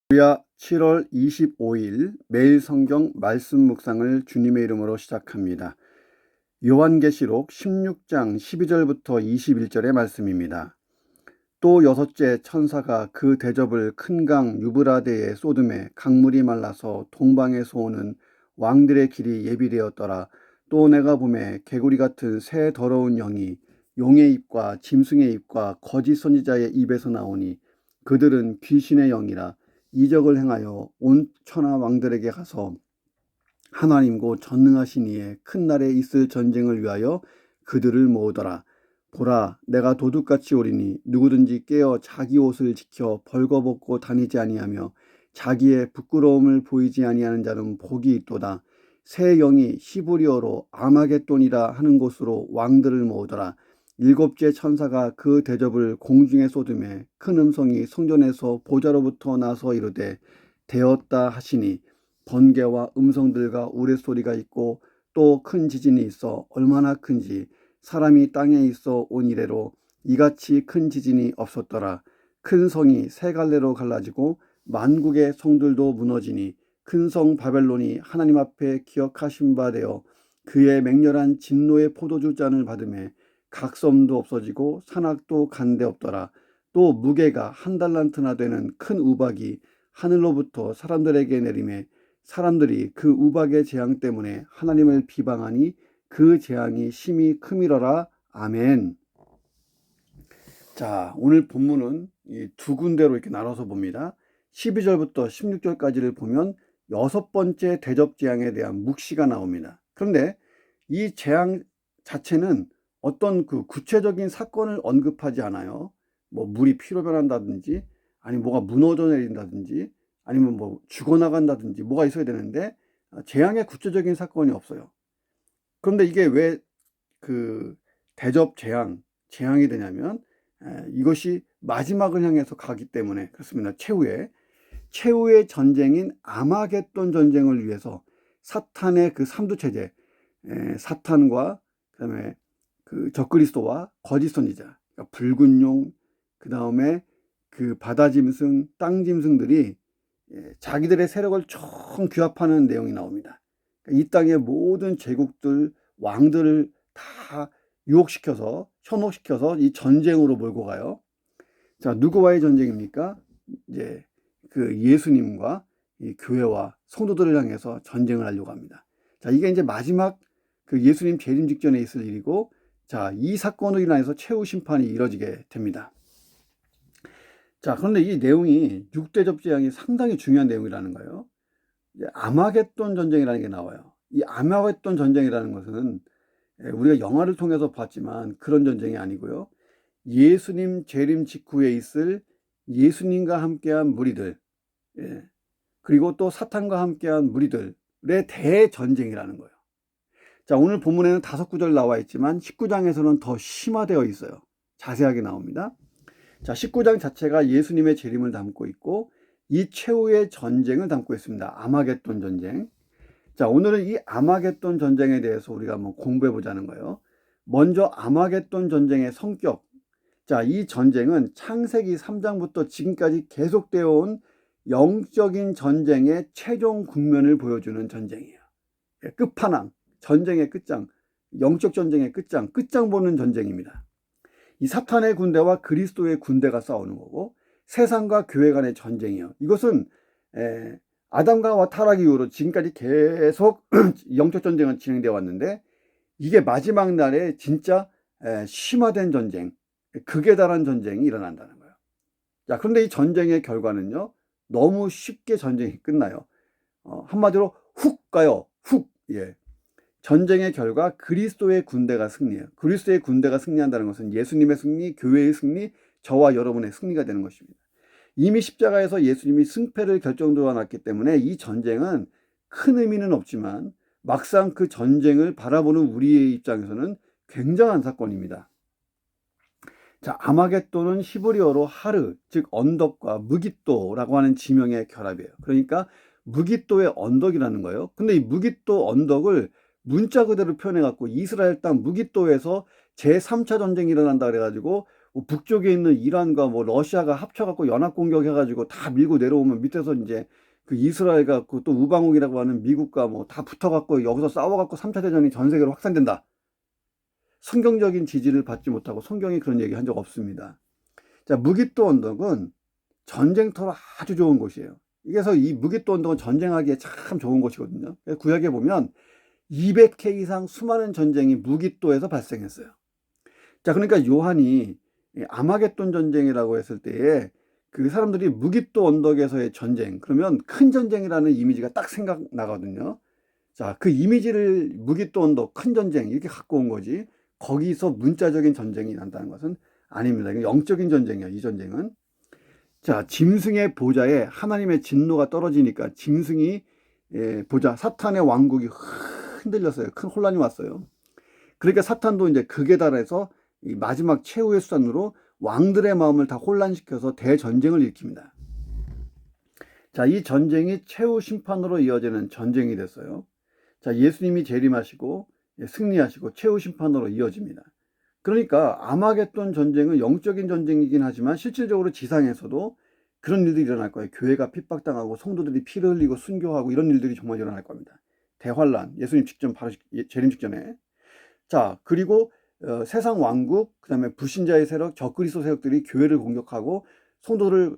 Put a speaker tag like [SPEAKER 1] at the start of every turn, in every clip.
[SPEAKER 1] 할렐루야. 7월 25일 매일 성경 말씀 묵상을 주님의 이름으로 시작합니다. 요한계시록 16장 12절부터 21절의 말씀입니다. 또 여섯째 천사가 그 대접을 큰 강 유브라데에 쏟음에 강물이 말라서 동방에서 오는 왕들의 길이 예비되었더라. 또 내가 보매 개구리 같은 새 더러운 영이 용의 입과 짐승의 입과 거짓 선지자의 입에서 나오니 그들은 귀신의 영이라. 이적을 행하여 온 천하 왕들에게 가서 하나님고 전능하신 이의 큰 날에 있을 전쟁을 위하여 그들을 모으더라. 보라, 내가 도둑같이 오리니 누구든지 깨어 자기 옷을 지켜 벌거벗고 다니지 아니하며 자기의 부끄러움을 보이지 아니하는 자는 복이 있도다. 새 영이 히브리어로 아마겟돈이라 하는 곳으로 왕들을 모으더라. 일곱째 천사가 그 대접을 공중에 쏟음에 큰 음성이 성전에서 보좌로부터 나서 이르되 되었다 하시니 번개와 음성들과 우레소리가 있고 또 큰 지진이 있어 얼마나 큰지 사람이 땅에 있어 온 이래로 이같이 큰 지진이 없었더라. 큰 성이 세 갈래로 갈라지고 만국의 성들도 무너지니 큰 성 바벨론이 하나님 앞에 기억하신 바 되어 그의 맹렬한 진노의 포도주 잔을 받음에 각섬도 없어지고 산악도 간데 없더라. 또 무게가 한 달란트나 되는 큰 우박이 하늘로부터 사람들에게 내림에 사람들이 그 우박의 재앙 때문에 하나님을 비방하니 그 재앙이 심히 크미러라. 아멘. 자, 오늘 본문은 이 두 군데로 이렇게 나눠서 봅니다. 12절부터 16절까지를 보면 여섯 번째 대접 재앙에 대한 묵시가 나옵니다. 그런데 이 재앙 자체는 어떤 그 구체적인 사건을 언급하지 않아요. 뭐 물이 피로 변한다든지 아니면 뭐가 무너져 내린다든지 아니면 뭐 죽어나간다든지 뭐가 있어야 되는데 재앙의 구체적인 사건이 없어요. 그런데 이게 왜 그 대접 재앙이 되냐면 이것이 마지막을 향해서 가기 때문에 그렇습니다. 최후의 전쟁인 아마겟돈 전쟁을 위해서 사탄의 그 삼두체제, 사탄과 그다음에 그 적그리스도와 거짓 선지자, 그러니까 붉은 용, 그 다음에 그 바다 짐승, 땅 짐승들이 자기들의 세력을 총 규합하는 내용이 나옵니다. 그러니까 이 땅의 모든 제국들, 왕들을 다 유혹시켜서, 현혹시켜서 이 전쟁으로 몰고 가요. 자, 누구와의 전쟁입니까? 이제 그 예수님과 이 교회와 성도들을 향해서 전쟁을 하려고 합니다. 자, 이게 이제 마지막 그 예수님 재림 직전에 있을 일이고, 자, 이 사건으로 인해서 최후 심판이 이뤄지게 됩니다. 자, 그런데 이 내용이 6대접 재앙이 상당히 중요한 내용이라는 거예요. 아마겟돈 전쟁이라는 게 나와요. 이 아마겟돈 전쟁이라는 것은 우리가 영화를 통해서 봤지만 그런 전쟁이 아니고요. 예수님 재림 직후에 있을 예수님과 함께한 무리들, 그리고 또 사탄과 함께한 무리들의 대전쟁이라는 거예요. 자, 오늘 본문에는 5구절 나와 있지만 19장에서는 더 심화되어 있어요. 자세하게 나옵니다. 자, 19장 자체가 예수님의 재림을 담고 있고 이 최후의 전쟁을 담고 있습니다. 아마겟돈 전쟁. 자, 오늘은 이 아마겟돈 전쟁에 대해서 우리가 한번 공부해 보자는 거예요. 먼저 아마겟돈 전쟁의 성격. 자, 이 전쟁은 창세기 3장부터 지금까지 계속되어 온 영적인 전쟁의 최종 국면을 보여주는 전쟁이에요. 끝판왕, 전쟁의 끝장, 영적 전쟁의 끝장 보는 전쟁입니다. 이 사탄의 군대와 그리스도의 군대가 싸우는 거고 세상과 교회 간의 전쟁이에요. 이것은 아담과 타락 이후로 지금까지 계속 영적 전쟁은 진행되어 왔는데 이게 마지막 날에 진짜 심화된 전쟁, 극에 달한 전쟁이 일어난다는 거예요. 자, 그런데 이 전쟁의 결과는요, 너무 쉽게 전쟁이 끝나요. 한마디로 훅 가요. 훅. 예. 전쟁의 결과 그리스도의 군대가 승리해요. 그리스도의 군대가 승리한다는 것은 예수님의 승리, 교회의 승리, 저와 여러분의 승리가 되는 것입니다. 이미 십자가에서 예수님이 승패를 결정되어 놨기 때문에 이 전쟁은 큰 의미는 없지만 막상 그 전쟁을 바라보는 우리의 입장에서는 굉장한 사건입니다. 자, 아마겟돈은 히브리어로 하르, 즉 언덕과 무깃도라고 하는 지명의 결합이에요. 그러니까 무깃도의 언덕이라는 거예요. 근데 이 무깃도 언덕을 문자 그대로 표현해갖고 이스라엘 땅 무깃도에서 제3차 전쟁이 일어난다 그래가지고 뭐 북쪽에 있는 이란과 뭐 러시아가 합쳐갖고 연합 공격해가지고 다 밀고 내려오면 밑에서 이제 그 이스라엘과 그 또 우방국이라고 하는 미국과 뭐 다 붙어갖고 여기서 싸워갖고 3차 대전이 전 세계로 확산된다. 성경적인 지지를 받지 못하고 성경이 그런 얘기 한 적 없습니다. 자, 무기또 언덕은 전쟁터로 아주 좋은 곳이에요. 그래서 이 무기또 언덕은 전쟁하기에 참 좋은 곳이거든요. 구약에 보면 200회 이상 수많은 전쟁이 무기또에서 발생했어요. 자, 그러니까 요한이 아마겟돈 전쟁이라고 했을 때에 그 사람들이 무기또 언덕에서의 전쟁, 그러면 큰 전쟁이라는 이미지가 딱 생각나거든요. 자, 그 이미지를 무기또 언덕, 큰 전쟁 이렇게 갖고 온 거지, 거기서 문자적인 전쟁이 난다는 것은 아닙니다. 이건 영적인 전쟁이에요, 이 전쟁은. 자, 짐승의 보좌에 하나님의 진노가 떨어지니까 짐승이 보좌, 사탄의 왕국이 흔들렸어요. 큰 혼란이 왔어요. 그러니까 사탄도 이제 극에 달해서 이 마지막 최후의 수단으로 왕들의 마음을 다 혼란시켜서 대전쟁을 일으킵니다. 자, 이 전쟁이 최후 심판으로 이어지는 전쟁이 됐어요. 자, 예수님이 재림하시고 승리하시고 최후 심판으로 이어집니다. 그러니까 아마겟돈 전쟁은 영적인 전쟁이긴 하지만 실질적으로 지상에서도 그런 일들이 일어날 거예요. 교회가 핍박당하고 성도들이 피를 흘리고 순교하고 이런 일들이 정말 일어날 겁니다. 대환란, 예수님 직전 바로 재림 직전에. 자, 그리고 세상 왕국, 그 다음에 불신자의 세력, 적그리스도 세력들이 교회를 공격하고 성도를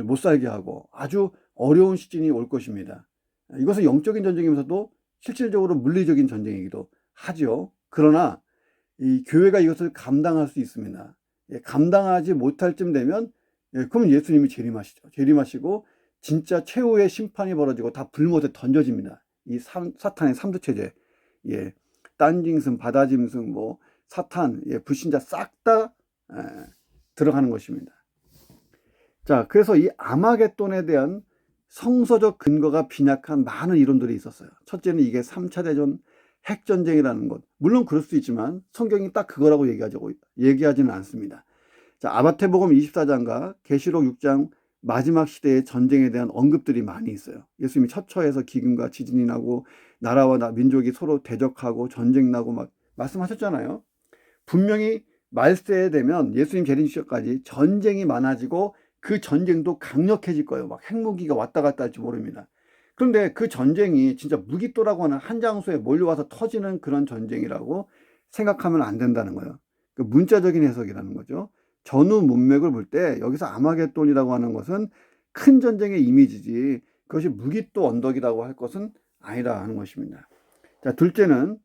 [SPEAKER 1] 못 살게 하고 아주 어려운 시즌이 올 것입니다. 이것은 영적인 전쟁이면서도 실질적으로 물리적인 전쟁이기도 하죠. 그러나 이 교회가 이것을 감당할 수 있습니다. 감당하지 못할 쯤 되면 그럼 예수님이 재림하시죠. 재림하시고 진짜 최후의 심판이 벌어지고 다 불못에 던져집니다. 이 사탄의 삼두체제, 딴 짐승, 바다 짐승, 뭐 사탄, 불신자 싹 다 들어가는 것입니다. 자, 그래서 이 아마겟돈에 대한 성서적 근거가 빈약한 많은 이론들이 있었어요. 첫째는 이게 3차 대전 핵전쟁이라는 것. 물론 그럴 수 있지만 성경이 딱 그거라고 얘기하지는 않습니다. 자, 마태복음 24장과 계시록 6장 마지막 시대의 전쟁에 대한 언급들이 많이 있어요. 예수님이 처처에서 기근과 지진이 나고 나라와 민족이 서로 대적하고 전쟁 나고 막 말씀하셨잖아요. 분명히 말세에 되면 예수님 재림 시절까지 전쟁이 많아지고 그 전쟁도 강력해질 거예요. 막 핵무기가 왔다 갔다 할지 모릅니다. 그런데 그 전쟁이 진짜 무기또라고 하는 한 장소에 몰려와서 터지는 그런 전쟁이라고 생각하면 안 된다는 거예요. 그 문자적인 해석이라는 거죠. 전후 문맥을 볼 때 여기서 아마겟돈이라고 하는 것은 큰 전쟁의 이미지지 그것이 무기또 언덕이라고 할 것은 아니라 하는 것입니다. 자, 둘째는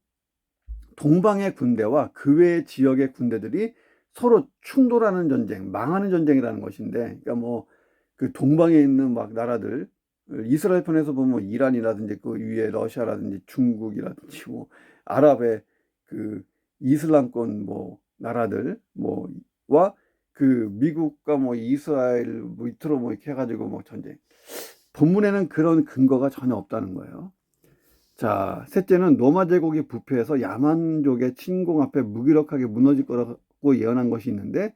[SPEAKER 1] 동방의 군대와 그 외의 지역의 군대들이 서로 충돌하는 전쟁, 망하는 전쟁이라는 것인데, 그러니까 뭐 그 동방에 있는 막 나라들, 이스라엘 편에서 보면 뭐 이란이라든지 그 위에 러시아라든지 중국이라든지 뭐 아랍의 그 이슬람권 뭐 나라들 뭐와 그 미국과 뭐 이스라엘 밑으로 뭐 이렇게 해가지고 뭐 전쟁. 본문에는 그런 근거가 전혀 없다는 거예요. 자, 셋째는 로마 제국이 부패해서 야만족의 침공 앞에 무기력하게 무너질 거라고 예언한 것이 있는데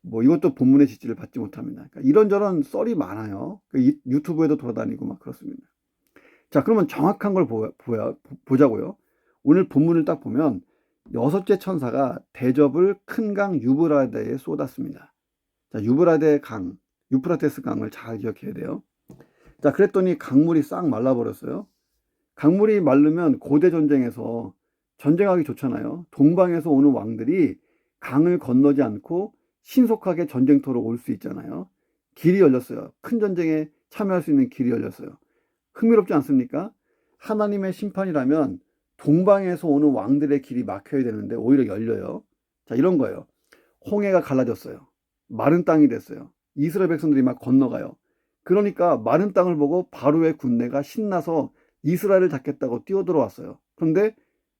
[SPEAKER 1] 뭐 이것도 본문의 지지를 받지 못합니다. 그러니까 이런저런 썰이 많아요. 유튜브에도 돌아다니고 막 그렇습니다. 자, 그러면 정확한 걸 보자고요. 오늘 본문을 딱 보면 6째 천사가 대접을 큰 강 유브라데에 쏟았습니다. 자, 유프라테스 강을 잘 기억해야 돼요. 자, 그랬더니 강물이 싹 말라버렸어요. 강물이 마르면 고대 전쟁에서 전쟁하기 좋잖아요. 동방에서 오는 왕들이 강을 건너지 않고 신속하게 전쟁터로 올 수 있잖아요. 길이 열렸어요. 큰 전쟁에 참여할 수 있는 길이 열렸어요. 흥미롭지 않습니까? 하나님의 심판이라면 동방에서 오는 왕들의 길이 막혀야 되는데 오히려 열려요. 자, 이런 거예요. 홍해가 갈라졌어요. 마른 땅이 됐어요. 이스라엘 백성들이 막 건너가요. 그러니까 마른 땅을 보고 바로의 군대가 신나서 이스라엘을 잡겠다고 뛰어들어왔어요. 그런데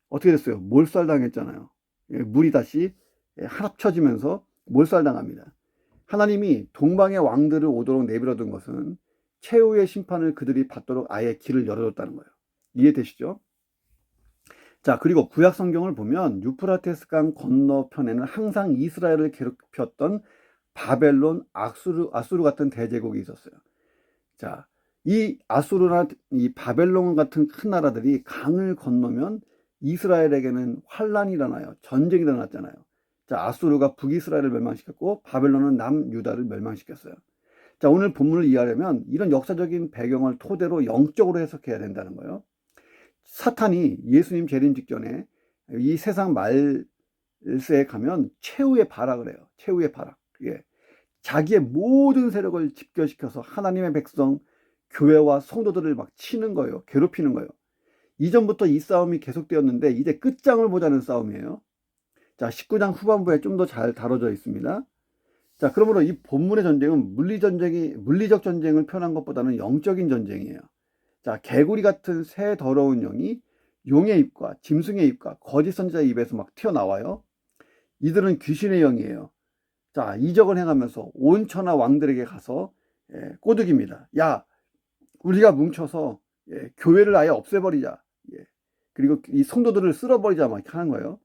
[SPEAKER 1] 어떻게 됐어요? 몰살당했잖아요. 물이 다시 합쳐지면서 몰살당합니다. 하나님이 동방의 왕들을 오도록 내버려둔 것은 최후의 심판을 그들이 받도록 아예 길을 열어줬다는 거예요. 이해되시죠? 자, 그리고 구약 성경을 보면 유프라테스 강 건너편에는 항상 이스라엘을 괴롭혔던 바벨론, 아수르 같은 대제국이 있었어요. 자, 이 아수르나 이 바벨론 같은 큰 나라들이 강을 건너면 이스라엘에게는 환란이 일어나요. 전쟁이 일어났잖아요. 자, 아수르가 북이스라엘을 멸망시켰고 바벨론은 남유다를 멸망시켰어요. 자, 오늘 본문을 이해하려면 이런 역사적인 배경을 토대로 영적으로 해석해야 된다는 거예요. 사탄이 예수님 재림 직전에 이 세상 말세에 가면 최후의 발악을 해요. 최후의 발악. 예. 자기의 모든 세력을 집결시켜서 하나님의 백성, 교회와 성도들을 막 치는 거예요. 괴롭히는 거예요. 이전부터 이 싸움이 계속되었는데 이제 끝장을 보자는 싸움이에요. 자, 19장 후반부에 좀 더 잘 다뤄져 있습니다. 자, 그러므로 이 본문의 전쟁은 물리적 전쟁을 표현한 것보다는 영적인 전쟁이에요. 자, 개구리 같은 새 더러운 영이 용의 입과 짐승의 입과 거짓 선지자의 입에서 막 튀어나와요. 이들은 귀신의 영이에요. 자, 이적을 행하면서 온 천하 왕들에게 가서 꼬드깁니다. 야, 우리가 뭉쳐서 교회를 아예 없애버리자. 그리고 이 성도들을 쓸어버리자 막 이렇게 하는 거예요.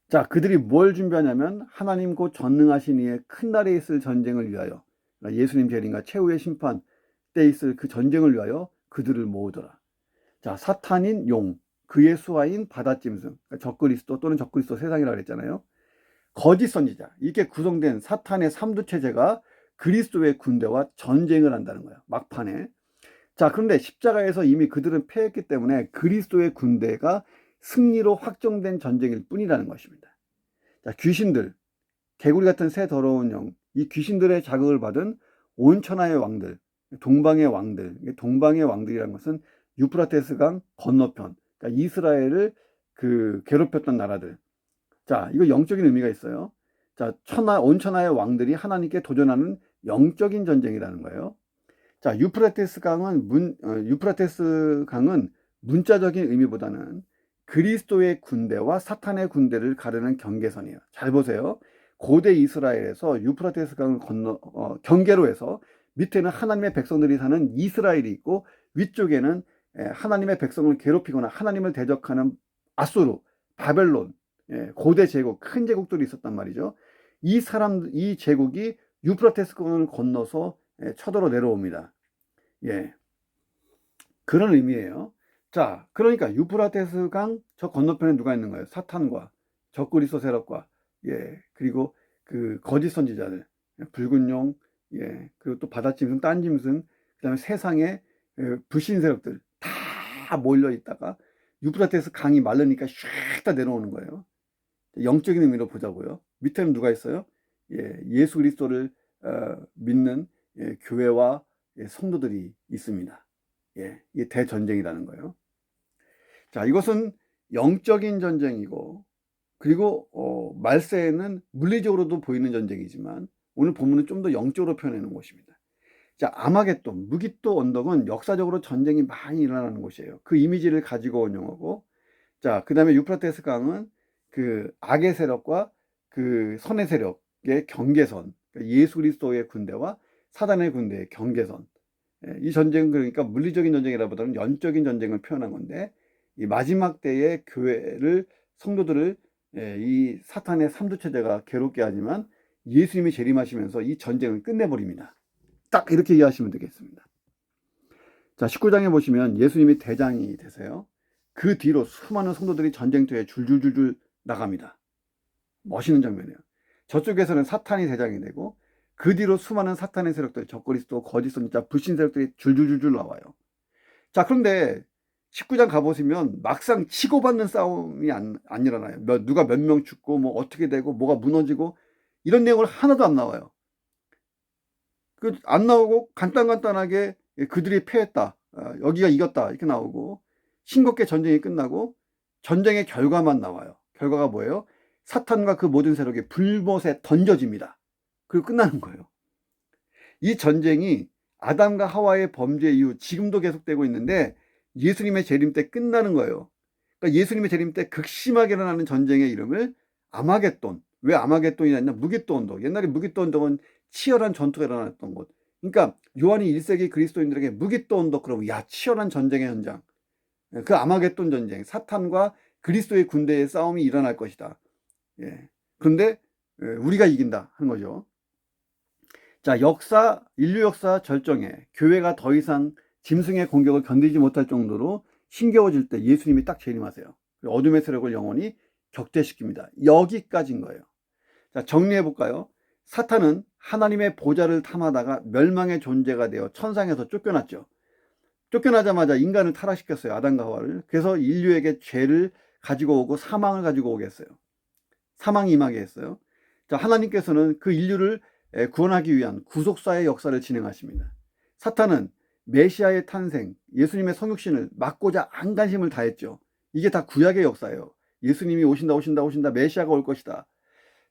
[SPEAKER 1] 자, 그들이 뭘 준비하냐면 하나님 곧 전능하신 이의 큰 날에 있을 전쟁을 위하여, 그러니까 예수님 재림과 최후의 심판 때 있을 그 전쟁을 위하여 그들을 모으더라. 자, 사탄인 용, 그의 수하인 바다짐승, 그러니까 적그리스도 또는 적그리스도 세상이라고 그랬잖아요. 거짓 선지자, 이렇게 구성된 사탄의 삼두체제가 그리스도의 군대와 전쟁을 한다는 거예요. 막판에. 자, 그런데 십자가에서 이미 그들은 패했기 때문에 그리스도의 군대가 승리로 확정된 전쟁일 뿐이라는 것입니다. 자, 귀신들, 개구리 같은 새 더러운 영, 이 귀신들의 자극을 받은 온 천하의 왕들, 동방의 왕들, 동방의 왕들이라는 것은 유프라테스 강 건너편, 그러니까 이스라엘을 괴롭혔던 나라들. 자, 이거 영적인 의미가 있어요. 자, 온 천하의 왕들이 하나님께 도전하는 영적인 전쟁이라는 거예요. 자, 유프라테스 강은 문자적인 의미보다는 그리스도의 군대와 사탄의 군대를 가르는 경계선이에요. 잘 보세요. 고대 이스라엘에서 유프라테스 강을 경계로 해서 밑에는 하나님의 백성들이 사는 이스라엘이 있고 위쪽에는 하나님의 백성을 괴롭히거나 하나님을 대적하는 아수르, 바벨론, 고대 제국, 큰 제국들이 있었단 말이죠. 이 제국이 유프라테스 강을 건너서 쳐들어 내려옵니다. 그런 의미예요. 자, 그러니까 유프라테스 강 저 건너편에 누가 있는 거예요? 사탄과 적그리스도 세력과 그리고 그 거짓 선지자들, 붉은 용, 그리고 또 바다짐승, 딴짐승, 그다음에 세상의 불신 세력들 다 몰려 있다가 유프라테스 강이 마르니까 슉 다 내려오는 거예요. 영적인 의미로 보자고요. 밑에는 누가 있어요? 예수 그리스도를 믿는 교회와 성도들이 있습니다. 이게 대전쟁이라는 거예요. 자, 이것은 영적인 전쟁이고, 그리고 말세에는 물리적으로도 보이는 전쟁이지만 오늘 본문은 좀 더 영적으로 표현해 놓은 것입니다. 자, 아마겟돈, 무깃도 언덕은 역사적으로 전쟁이 많이 일어나는 곳이에요. 그 이미지를 가지고 온 용어고, 자, 그 다음에 유프라테스 강은 그 악의 세력과 그 선의 세력의 경계선, 그러니까 예수 그리스도의 군대와 사단의 군대의 경계선. 이 전쟁은 그러니까 물리적인 전쟁이라보다는 영적인 전쟁을 표현한 건데, 이 마지막 때의 교회를, 성도들을 이 사탄의 삼두체제가 괴롭게 하지만 예수님이 재림하시면서 이 전쟁을 끝내버립니다. 딱 이렇게 이해하시면 되겠습니다. 자, 19장에 보시면 예수님이 대장이 되세요. 그 뒤로 수많은 성도들이 전쟁터에 줄줄줄줄 나갑니다. 멋있는 장면이에요. 저쪽에서는 사탄이 대장이 되고 그 뒤로 수많은 사탄의 세력들, 적그리스도, 거짓 선지자, 불신 세력들이 줄줄줄줄 나와요. 자, 그런데 19장 가보시면 막상 치고받는 싸움이 안 일어나요. 누가 몇 명 죽고 뭐 어떻게 되고 뭐가 무너지고 이런 내용을 하나도 안 나와요. 안 나오고 간단하게 그들이 패했다, 여기가 이겼다 이렇게 나오고 싱겁게 전쟁이 끝나고 전쟁의 결과만 나와요. 결과가 뭐예요? 사탄과 그 모든 세력이 불못에 던져집니다. 그리고 끝나는 거예요. 이 전쟁이 아담과 하와의 범죄 이후 지금도 계속되고 있는데 예수님의 재림 때 끝나는 거예요. 그러니까 예수님의 재림 때 극심하게 일어나는 전쟁의 이름을 아마겟돈. 왜 아마겟돈이 아니냐? 무깃도 언덕. 옛날에 무깃도 언덕은 치열한 전투가 일어났던 곳. 그러니까 요한이 1세기 그리스도인들에게 무깃도 언덕 그러면 야, 치열한 전쟁의 현장. 그 아마겟돈 전쟁, 사탄과 그리스도의 군대의 싸움이 일어날 것이다. 그런데 우리가 이긴다 하는 거죠. 자, 인류 역사 절정에 교회가 더 이상 짐승의 공격을 견디지 못할 정도로 힘겨워질 때 예수님이 딱 재림하세요. 어둠의 세력을 영원히 격퇴시킵니다. 여기까지인 거예요. 자, 정리해 볼까요? 사탄은 하나님의 보좌를 탐하다가 멸망의 존재가 되어 천상에서 쫓겨났죠. 쫓겨나자마자 인간을 타락시켰어요. 아담과 하와를. 그래서 인류에게 죄를 가지고 오고 사망을 가지고 오게 했어요. 사망이 임하게 했어요. 자, 하나님께서는 그 인류를 구원하기 위한 구속사의 역사를 진행하십니다. 사탄은 메시아의 탄생, 예수님의 성육신을 막고자 안간힘을 다했죠. 이게 다 구약의 역사예요. 예수님이 오신다, 메시아가 올 것이다.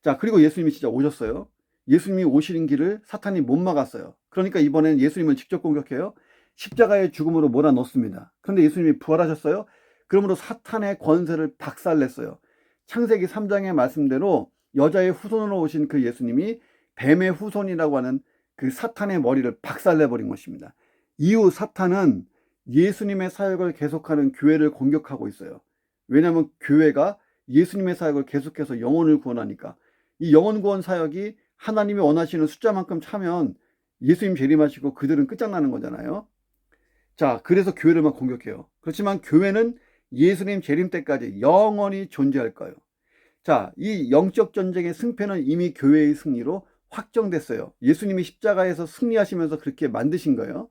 [SPEAKER 1] 자, 그리고 예수님이 진짜 오셨어요. 예수님이 오시는 길을 사탄이 못 막았어요. 그러니까 이번엔 예수님을 직접 공격해요. 십자가의 죽음으로 몰아넣습니다. 그런데 예수님이 부활하셨어요. 그러므로 사탄의 권세를 박살냈어요. 창세기 3장의 말씀대로 여자의 후손으로 오신 그 예수님이 뱀의 후손이라고 하는 그 사탄의 머리를 박살내버린 것입니다. 이후 사탄은 예수님의 사역을 계속하는 교회를 공격하고 있어요. 왜냐하면 교회가 예수님의 사역을 계속해서 영혼을 구원하니까. 이 영혼 구원 사역이 하나님이 원하시는 숫자만큼 차면 예수님 재림하시고 그들은 끝장나는 거잖아요. 자, 그래서 교회를 막 공격해요. 그렇지만 교회는 예수님 재림 때까지 영원히 존재할 거예요. 자, 이 영적 전쟁의 승패는 이미 교회의 승리로 확정됐어요. 예수님이 십자가에서 승리하시면서 그렇게 만드신 거예요.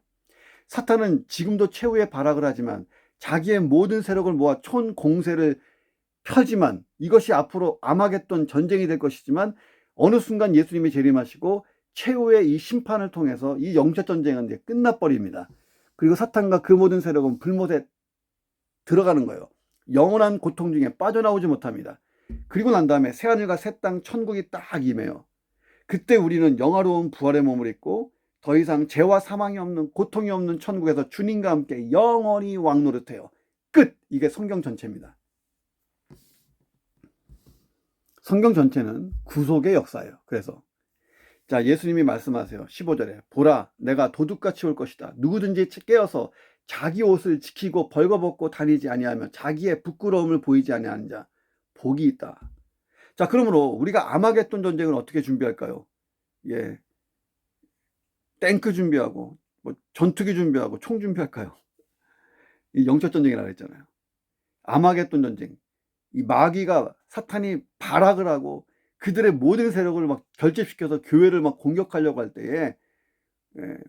[SPEAKER 1] 사탄은 지금도 최후의 발악을 하지만 자기의 모든 세력을 모아 촌공세를 펴지만 이것이 앞으로 아마겟돈 전쟁이 될 것이지만 어느 순간 예수님이 재림하시고 최후의 이 심판을 통해서 이 영적 전쟁은 이제 끝나버립니다. 그리고 사탄과 그 모든 세력은 불못에 들어가는 거예요. 영원한 고통 중에 빠져나오지 못합니다. 그리고 난 다음에 새하늘과 새 땅 천국이 딱 임해요. 그때 우리는 영화로운 부활의 몸을 입고 더 이상 죄와 사망이 없는, 고통이 없는 천국에서 주님과 함께 영원히 왕노릇해요. 끝! 이게 성경 전체입니다. 성경 전체는 구속의 역사예요. 그래서 자, 예수님이 말씀하세요. 15절에 보라, 내가 도둑같이 올 것이다. 누구든지 깨어서 자기 옷을 지키고 벌거벗고 다니지 아니하며 자기의 부끄러움을 보이지 아니하는 자 복이 있다. 자, 그러므로 우리가 아마겟돈 전쟁을 어떻게 준비할까요? 예, 탱크 준비하고 뭐 전투기 준비하고 총 준비할까요? 이 영적 전쟁이라고 했잖아요. 아마겟돈 전쟁. 이 마귀가, 사탄이 발악을 하고 그들의 모든 세력을 막 결집시켜서 교회를 막 공격하려고 할 때에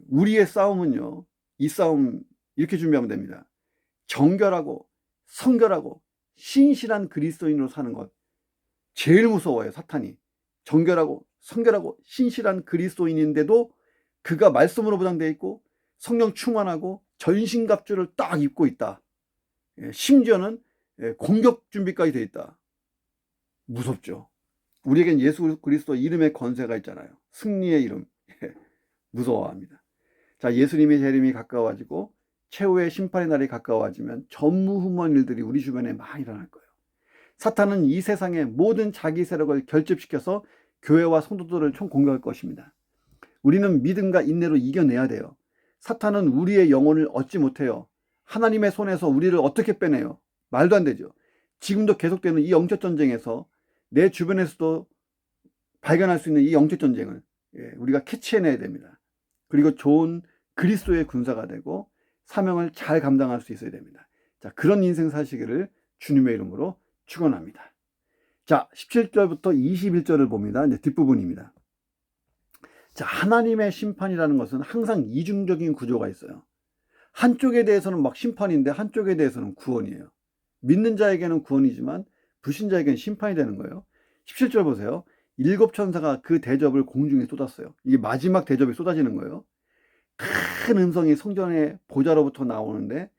[SPEAKER 1] 우리의 싸움은요, 이 싸움 이렇게 준비하면 됩니다. 정결하고 성결하고 신실한 그리스도인으로 사는 것. 제일 무서워요, 사탄이. 정결하고 성결하고 신실한 그리스도인인데도 그가 말씀으로 보장되어 있고 성령 충만하고 전신갑주를 딱 입고 있다. 심지어는 공격 준비까지 되어 있다. 무섭죠. 우리에겐 예수 그리스도 이름의 권세가 있잖아요. 승리의 이름. 무서워합니다. 자, 예수님의 재림이 가까워지고 최후의 심판의 날이 가까워지면 전무후무한 일들이 우리 주변에 많이 일어날 거예요. 사탄은 이 세상의 모든 자기 세력을 결집시켜서 교회와 성도들을 총 공격할 것입니다. 우리는 믿음과 인내로 이겨내야 돼요. 사탄은 우리의 영혼을 얻지 못해요. 하나님의 손에서 우리를 어떻게 빼내요? 말도 안 되죠. 지금도 계속되는 이 영적 전쟁에서 내 주변에서도 발견할 수 있는 이 영적 전쟁을 우리가 캐치해내야 됩니다. 그리고 좋은 그리스도의 군사가 되고 사명을 잘 감당할 수 있어야 됩니다. 자, 그런 인생 사시기를 주님의 이름으로 축원합니다. 자, 17절부터 21절을 봅니다. 이제 뒷부분입니다. 자, 하나님의 심판이라는 것은 항상 이중적인 구조가 있어요. 한쪽에 대해서는 막 심판인데 한쪽에 대해서는 구원이에요. 믿는 자에게는 구원이지만 불신자에게는 심판이 되는 거예요. 17절 보세요. 7 천사가 그 대접을 공중에 쏟았어요. 이게 마지막 대접이 쏟아지는 거예요. 큰 음성이 성전의 보좌로부터 나오는데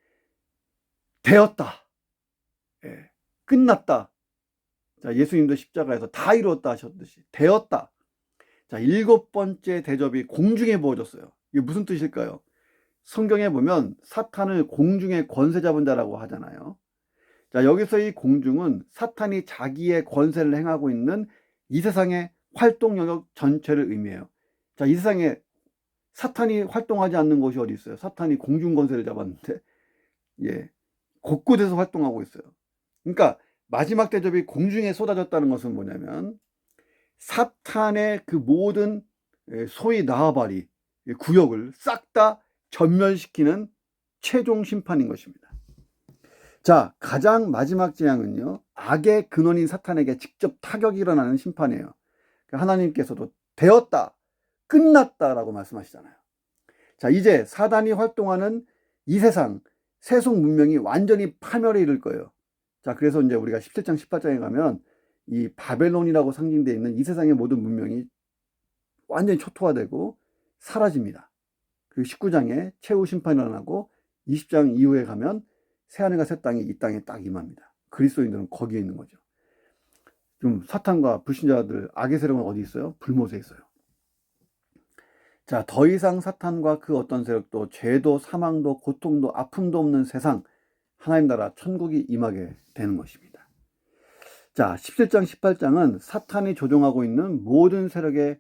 [SPEAKER 1] 되었다. 끝났다. 자, 예수님도 십자가에서 다 이루었다 하셨듯이 되었다. 자, 7번째 대접이 공중에 부어졌어요. 이게 무슨 뜻일까요? 성경에 보면 사탄을 공중의 권세 잡은 자라고 하잖아요. 자, 여기서 이 공중은 사탄이 자기의 권세를 행하고 있는 이 세상의 활동 영역 전체를 의미해요. 자, 이 세상에 사탄이 활동하지 않는 곳이 어디 있어요? 사탄이 공중 권세를 잡았는데 곳곳에서 활동하고 있어요. 그러니까 마지막 대접이 공중에 쏟아졌다는 것은 뭐냐면 사탄의 그 모든 소위 나아바리 구역을 싹 다 전멸시키는 최종 심판인 것입니다. 자, 가장 마지막 재앙은요, 악의 근원인 사탄에게 직접 타격이 일어나는 심판이에요. 하나님께서도 되었다, 끝났다라고 말씀하시잖아요. 자, 이제 사단이 활동하는 이 세상, 세속 문명이 완전히 파멸에 이를 거예요. 자, 그래서 이제 우리가 17장, 18장에 가면 이 바벨론이라고 상징되어 있는 이 세상의 모든 문명이 완전히 초토화되고 사라집니다. 그리고 19장에 최후 심판이 일어나고 20장 이후에 가면 새하늘과 새 땅이 이 땅에 딱 임합니다. 그리스도인들은 거기에 있는 거죠. 좀 사탄과 불신자들, 악의 세력은 어디 있어요? 불못에 있어요. 자, 더 이상 사탄과 그 어떤 세력도 죄도 사망도 고통도 아픔도 없는 세상, 하나님 나라 천국이 임하게 되는 것입니다. 자, 17장 18장은 사탄이 조종하고 있는 모든 세력의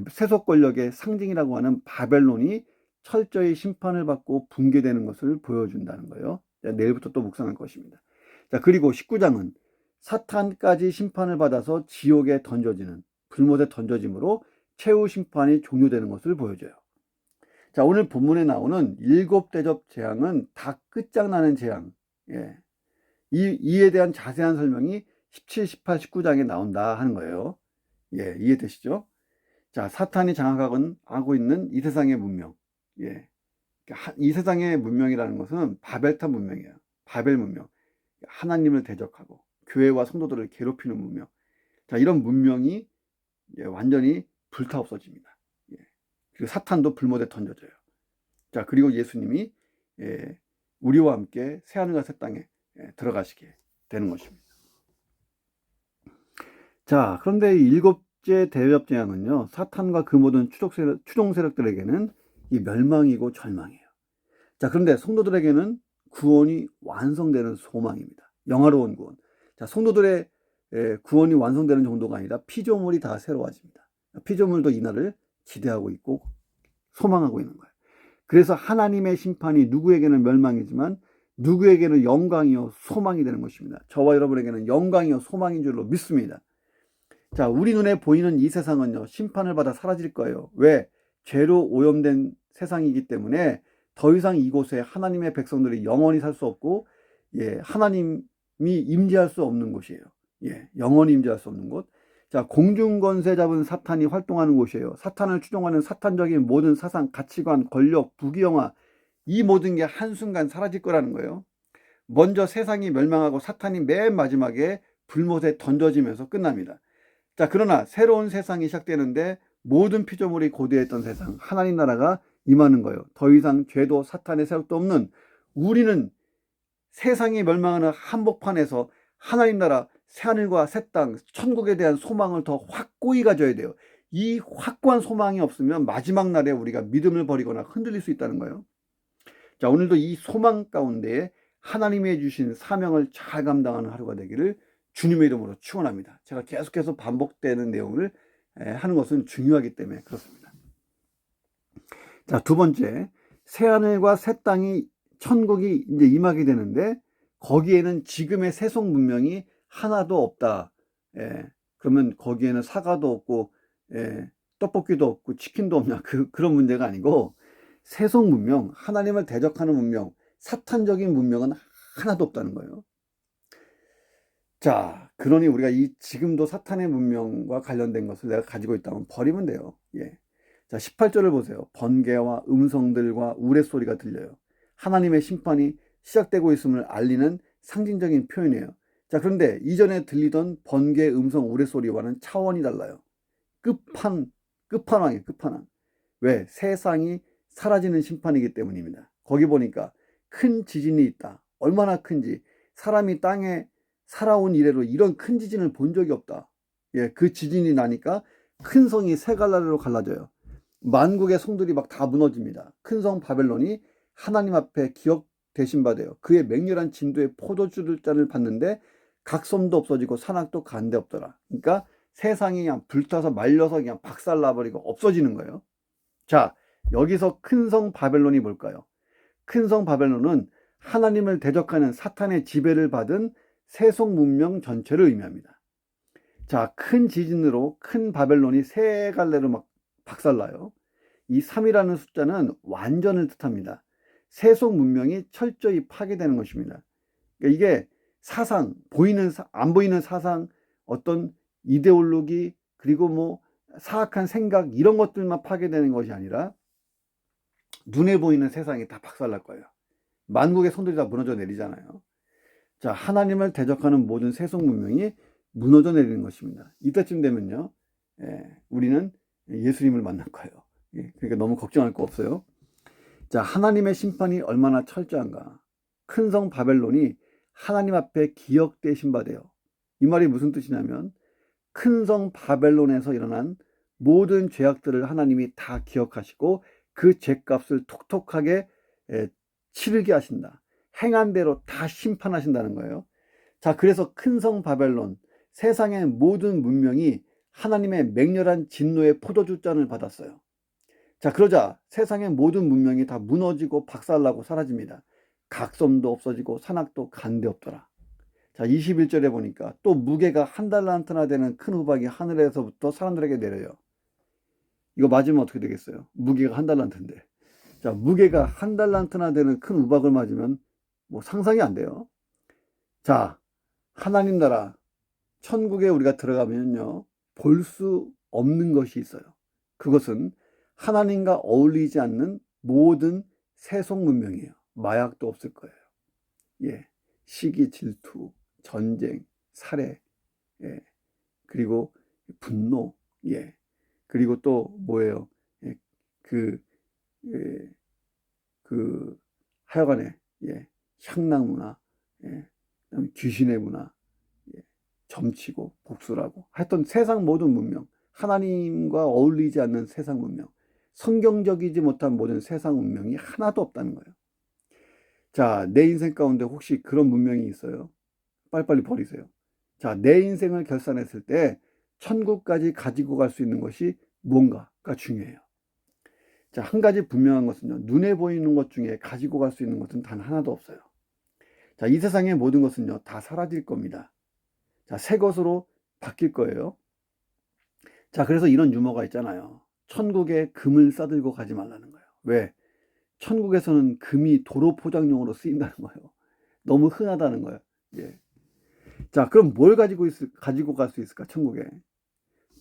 [SPEAKER 1] 세속 권력의 상징이라고 하는 바벨론이 철저히 심판을 받고 붕괴되는 것을 보여준다는 거예요. 자, 내일부터 또 묵상할 것입니다. 자, 그리고 19장은 사탄까지 심판을 받아서 지옥에 던져지는, 불못에 던져짐으로 최후 심판이 종료되는 것을 보여줘요. 자, 오늘 본문에 나오는 7 대접 재앙은 다 끝장나는 재앙. 예. 이에 대한 자세한 설명이 17, 18, 19장에 나온다 하는 거예요. 예, 이해되시죠? 자, 사탄이 장악하고 있는 이 세상의 문명. 예. 이 세상의 문명이라는 것은 바벨탑 문명이에요. 바벨 문명. 하나님을 대적하고 교회와 성도들을 괴롭히는 문명. 자, 이런 문명이 완전히 불타 없어집니다. 예. 그리고 사탄도 불못에 던져져요. 자, 그리고 예수님이 우리와 함께 새하늘과 새 땅에 들어가시게 되는 것입니다. 자, 그런데 이 7째 대접 재앙은요, 사탄과 그 모든 추종 세력들에게는 이 멸망이고 절망이에요. 자, 그런데 성도들에게는 구원이 완성되는 소망입니다. 영화로운 구원. 자, 성도들의 구원이 완성되는 정도가 아니라 피조물이 다 새로워집니다. 피조물도 이날을 기대하고 있고 소망하고 있는 거예요. 그래서 하나님의 심판이 누구에게는 멸망이지만 누구에게는 영광이요 소망이 되는 것입니다. 저와 여러분에게는 영광이요 소망인 줄로 믿습니다. 자, 우리 눈에 보이는 이 세상은요, 심판을 받아 사라질 거예요. 왜? 죄로 오염된 세상이기 때문에 더 이상 이곳에 하나님의 백성들이 영원히 살 수 없고, 예, 하나님이 임재할 수 없는 곳이에요. 예, 영원히 임재할 수 없는 곳. 자, 공중권세 잡은 사탄이 활동하는 곳이에요. 사탄을 추종하는 사탄적인 모든 사상, 가치관, 권력, 부귀영화, 이 모든 게 한순간 사라질 거라는 거예요. 먼저 세상이 멸망하고 사탄이 맨 마지막에 불못에 던져지면서 끝납니다. 자, 그러나 새로운 세상이 시작되는데 모든 피조물이 고대했던 세상, 하나님 나라가 임하는 거예요. 더 이상 죄도 사탄의 세력도 없는 우리는 세상이 멸망하는 한복판에서 하나님 나라, 새하늘과 새 땅, 천국에 대한 소망을 더 확고히 가져야 돼요. 이 확고한 소망이 없으면 마지막 날에 우리가 믿음을 버리거나 흔들릴 수 있다는 거예요. 자, 오늘도 이 소망 가운데에 하나님이 주신 사명을 잘 감당하는 하루가 되기를 주님의 이름으로 축원합니다. 제가 계속해서 반복되는 내용을 하는 것은 중요하기 때문에 그렇습니다. 자, 두 번째, 새하늘과 새 땅이 천국이 이제 임하게 되는데 거기에는 지금의 세속 문명이 하나도 없다. 그러면 거기에는 사과도 없고 떡볶이도 없고 치킨도 없냐, 그런 문제가 아니고 세속 문명, 하나님을 대적하는 문명, 사탄적인 문명은 하나도 없다는 거예요. 자, 그러니 우리가 이 지금도 사탄의 문명과 관련된 것을 내가 가지고 있다면 버리면 돼요. 예. 자, 18절을 보세요. 번개와 음성들과 우레소리가 들려요. 하나님의 심판이 시작되고 있음을 알리는 상징적인 표현이에요. 자, 그런데 이전에 들리던 번개, 음성, 우레소리와는 차원이 달라요. 끝판왕이에요, 끝판왕. 왜? 세상이 사라지는 심판이기 때문입니다. 거기 보니까 큰 지진이 있다. 얼마나 큰지. 사람이 땅에 살아온 이래로 이런 큰 지진을 본 적이 없다. 예, 그 지진이 나니까 큰 성이 세 갈라로 갈라져요. 만국의 성들이 막 다 무너집니다. 큰 성 바벨론이 하나님 앞에 기억 대신받아요. 그의 맹렬한 진도의 포도주를 봤는데 각 섬도 없어지고 산악도 간데 없더라. 그러니까 세상이 그냥 불타서 말려서 그냥 박살나버리고 없어지는 거예요. 자, 여기서 큰 성 바벨론이 뭘까요? 큰 성 바벨론은 하나님을 대적하는 사탄의 지배를 받은 세속 문명 전체를 의미합니다. 자, 큰 지진으로 큰 바벨론이 세 갈래로 막 박살나요. 이 3이라는 숫자는 완전을 뜻합니다. 세속 문명이 철저히 파괴되는 것입니다. 그러니까 이게 사상, 안 보이는 사상, 어떤 이데올로기, 그리고 뭐 사악한 생각, 이런 것들만 파괴되는 것이 아니라 눈에 보이는 세상이 다 박살날 거예요. 만국의 손들이 다 무너져 내리잖아요. 자, 하나님을 대적하는 모든 세속 문명이 무너져 내리는 것입니다. 이때쯤 되면요, 우리는 예수님을 만날 거예요. 그러니까 너무 걱정할 거 없어요. 자, 하나님의 심판이 얼마나 철저한가. 큰 성 바벨론이 하나님 앞에 기억되신 바 돼요. 이 말이 무슨 뜻이냐면 큰 성 바벨론에서 일어난 모든 죄악들을 하나님이 다 기억하시고 그 죄값을 톡톡하게 치르게 하신다. 행한 대로 다 심판하신다는 거예요. 자, 그래서 큰 성 바벨론, 세상의 모든 문명이 하나님의 맹렬한 진노의 포도주 잔을 받았어요. 자, 그러자 세상의 모든 문명이 다 무너지고 박살나고 사라집니다. 각섬도 없어지고 산악도 간데 없더라. 자, 21절에 보니까 또 무게가 1달란트나 되는 큰 우박이 하늘에서부터 사람들에게 내려요. 이거 맞으면 어떻게 되겠어요? 무게가 1달란트인데. 자, 무게가 1달란트나 되는 큰 우박을 맞으면 뭐 상상이 안 돼요. 자, 하나님 나라 천국에 우리가 들어가면요, 볼 수 없는 것이 있어요. 그것은 하나님과 어울리지 않는 모든 세속 문명이에요. 마약도 없을 거예요. 예, 시기, 질투, 전쟁, 살해, 예, 그리고 분노, 예, 그리고 또 뭐예요? 예, 하여간에, 예, 향락 문화, 예, 그다음에 귀신의 문화, 예, 점치고 복수라고 하여튼 세상 모든 문명, 하나님과 어울리지 않는 세상 문명, 성경적이지 못한 모든 세상 문명이 하나도 없다는 거예요. 자, 내 인생 가운데 혹시 그런 문명이 있어요? 빨리빨리 버리세요. 자, 내 인생을 결산했을 때 천국까지 가지고 갈 수 있는 것이 뭔가가 중요해요. 자, 한 가지 분명한 것은요, 눈에 보이는 것 중에 가지고 갈 수 있는 것은 단 하나도 없어요. 자, 이 세상의 모든 것은요, 다 사라질 겁니다. 자, 새 것으로 바뀔 거예요. 자, 그래서 이런 유머가 있잖아요. 천국에 금을 싸들고 가지 말라는 거예요. 왜? 천국에서는 금이 도로 포장용으로 쓰인다는 거예요. 너무 흔하다는 거예요. 예. 자, 그럼 뭘 가지고 갈 수 있을까, 천국에?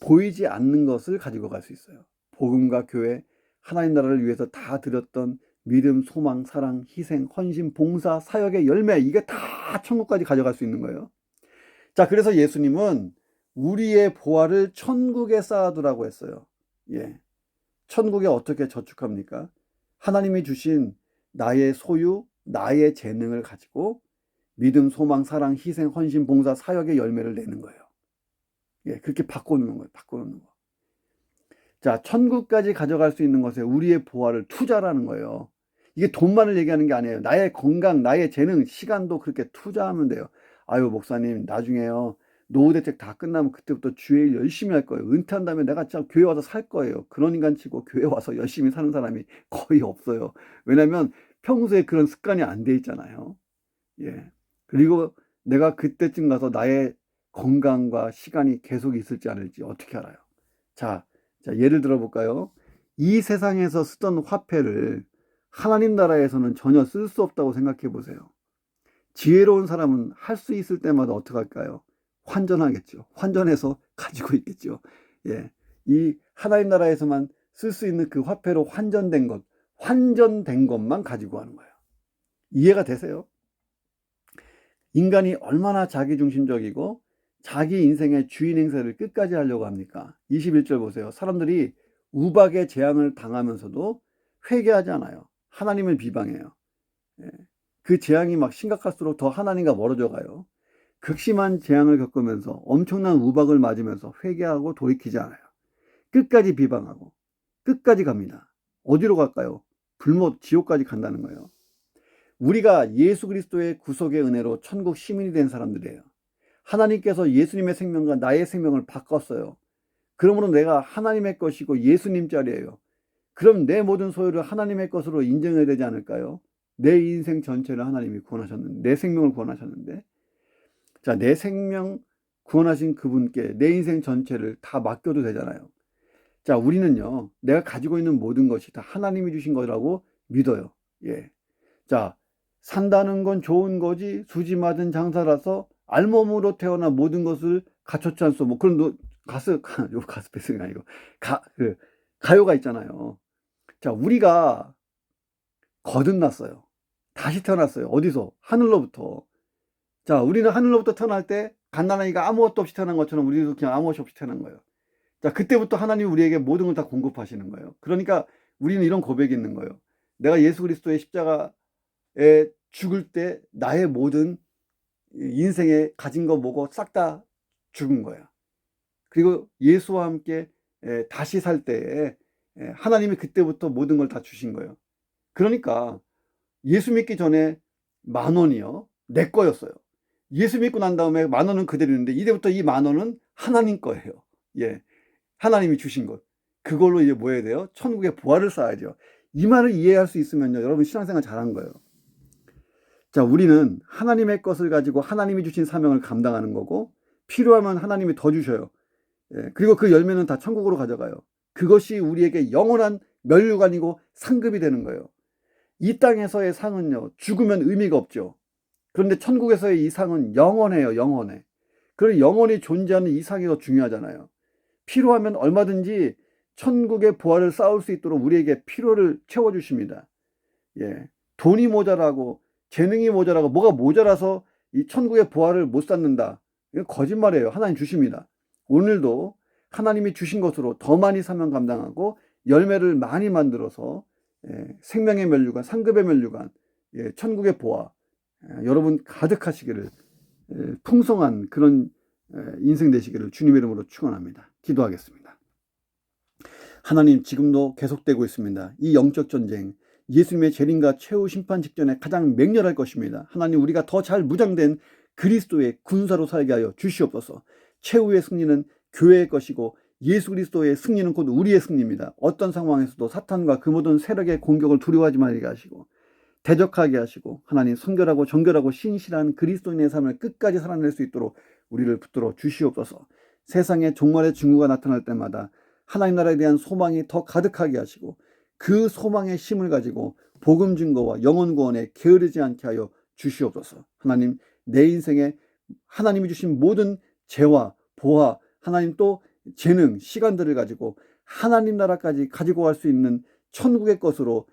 [SPEAKER 1] 보이지 않는 것을 가지고 갈 수 있어요. 복음과 교회, 하나님 나라를 위해서 다 드렸던 믿음, 소망, 사랑, 희생, 헌신, 봉사, 사역의 열매, 이게 다 천국까지 가져갈 수 있는 거예요. 자, 그래서 예수님은 우리의 보화를 천국에 쌓아두라고 했어요. 예. 천국에 어떻게 저축합니까? 하나님이 주신 나의 소유, 나의 재능을 가지고 믿음, 소망, 사랑, 희생, 헌신, 봉사, 사역의 열매를 내는 거예요. 예, 그렇게 바꿔놓는 거예요. 바꿔놓는 거. 자, 천국까지 가져갈 수 있는 것에 우리의 보화를 투자라는 거예요. 이게 돈만을 얘기하는 게 아니에요. 나의 건강, 나의 재능, 시간도 그렇게 투자하면 돼요. 아유, 목사님, 나중에요, 노후 대책 다 끝나면 그때부터 주의 일 열심히 할 거예요. 은퇴한 다음에 내가 진짜 교회 와서 살 거예요. 그런 인간 치고 교회 와서 열심히 사는 사람이 거의 없어요. 왜냐면 평소에 그런 습관이 안 돼 있잖아요. 예. 그리고 내가 그때쯤 가서 나의 건강과 시간이 계속 있을지 않을지 어떻게 알아요? 자, 예를 들어 볼까요? 이 세상에서 쓰던 화폐를 하나님 나라에서는 전혀 쓸 수 없다고 생각해 보세요. 지혜로운 사람은 할 수 있을 때마다 어떻게 할까요? 환전하겠죠. 환전해서 가지고 있겠죠. 예. 이 하나님 나라에서만 쓸 수 있는 그 화폐로 환전된 것만 가지고 하는 거예요. 이해가 되세요? 인간이 얼마나 자기중심적이고 자기 인생의 주인 행세를 끝까지 하려고 합니까? 21절 보세요. 사람들이 우박의 재앙을 당하면서도 회개하지 않아요. 하나님을 비방해요. 예. 그 재앙이 막 심각할수록 더 하나님과 멀어져 가요. 극심한 재앙을 겪으면서 엄청난 우박을 맞으면서 회개하고 돌이키지 않아요. 끝까지 비방하고 끝까지 갑니다. 어디로 갈까요? 불못 지옥까지 간다는 거예요. 우리가 예수 그리스도의 구속의 은혜로 천국 시민이 된 사람들이에요. 하나님께서 예수님의 생명과 나의 생명을 바꿨어요. 그러므로 내가 하나님의 것이고 예수님 자리예요. 그럼 내 모든 소유를 하나님의 것으로 인정해야 되지 않을까요? 내 인생 전체를 하나님이 구원하셨는데, 내 생명을 구원하셨는데, 자, 내 생명 구원하신 그분께 내 인생 전체를 다 맡겨도 되잖아요. 자, 우리는요, 내가 가지고 있는 모든 것이 다 하나님이 주신 거라고 믿어요. 예. 자, 산다는 건 좋은 거지 수지 맞은 장사라서 알몸으로 태어나 모든 것을 갖췄지 않소. 뭐 그런 가스 패스가 아니고 가요가 있잖아요. 자, 우리가 거듭났어요. 다시 태어났어요. 어디서? 하늘로부터. 자, 우리는 하늘로부터 태어날 때 갓난아이가 아무것도 없이 태어난 것처럼 우리도 그냥 아무것도 없이 태어난 거예요. 자, 그때부터 하나님이 우리에게 모든 걸 다 공급하시는 거예요. 그러니까 우리는 이런 고백이 있는 거예요. 내가 예수 그리스도의 십자가에 죽을 때 나의 모든 인생에 가진 거 뭐고 싹 다 죽은 거야. 그리고 예수와 함께 다시 살 때에 하나님이 그때부터 모든 걸 다 주신 거예요. 그러니까 예수 믿기 전에 10,000원이요 내 거였어요. 예수 믿고 난 다음에 10,000원은 그대로 있는데 이제부터 이 10,000원은 하나님 거예요. 예, 하나님이 주신 것. 그걸로 이제 뭐 해야 돼요? 천국의 보화를 쌓아야죠. 이 말을 이해할 수 있으면요, 여러분 신앙생활 잘한 거예요. 자, 우리는 하나님의 것을 가지고 하나님이 주신 사명을 감당하는 거고, 필요하면 하나님이 더 주셔요. 예, 그리고 그 열매는 다 천국으로 가져가요. 그것이 우리에게 영원한 면류관이고 상급이 되는 거예요. 이 땅에서의 상은요, 죽으면 의미가 없죠. 그런데 천국에서의 이 상은 영원해요. 영원해. 그리고 영원히 존재하는 이 상이 더 중요하잖아요. 필요하면 얼마든지 천국의 보화를 쌓을 수 있도록 우리에게 필요를 채워주십니다. 예, 돈이 모자라고 재능이 모자라고 뭐가 모자라서 이 천국의 보화를 못 쌓는다. 이건 거짓말이에요. 하나님 주십니다. 오늘도 하나님이 주신 것으로 더 많이 사명 감당하고 열매를 많이 만들어서 생명의 면류관, 상급의 면류관, 천국의 보화 여러분 가득하시기를, 풍성한 그런 인생 되시기를 주님의 이름으로 축원합니다. 기도하겠습니다. 하나님, 지금도 계속되고 있습니다. 이 영적 전쟁, 예수님의 재림과 최후 심판 직전에 가장 맹렬할 것입니다. 하나님, 우리가 더 잘 무장된 그리스도의 군사로 살게 하여 주시옵소서. 최후의 승리는 교회의 것이고 예수 그리스도의 승리는 곧 우리의 승리입니다. 어떤 상황에서도 사탄과 그 모든 세력의 공격을 두려워하지 말게 하시고 대적하게 하시고 하나님, 성결하고 정결하고 신실한 그리스도인의 삶을 끝까지 살아낼 수 있도록 우리를 붙들어 주시옵소서. 세상에 종말의 징후가 나타날 때마다 하나님 나라에 대한 소망이 더 가득하게 하시고 그 소망의 힘을 가지고 복음 증거와 영혼 구원에 게으르지 않게 하여 주시옵소서. 하나님, 내 인생에 하나님이 주신 모든 재화, 보화, 하나님 또 재능, 시간들을 가지고 하나님 나라까지 가지고 갈 수 있는 천국의 것으로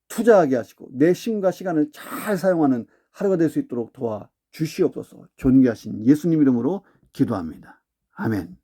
[SPEAKER 1] 투자하게 하시고 내 힘과 시간을 잘 사용하는 하루가 될 수 있도록 도와 주시옵소서. 존귀하신 예수님 이름으로 기도합니다. 아멘.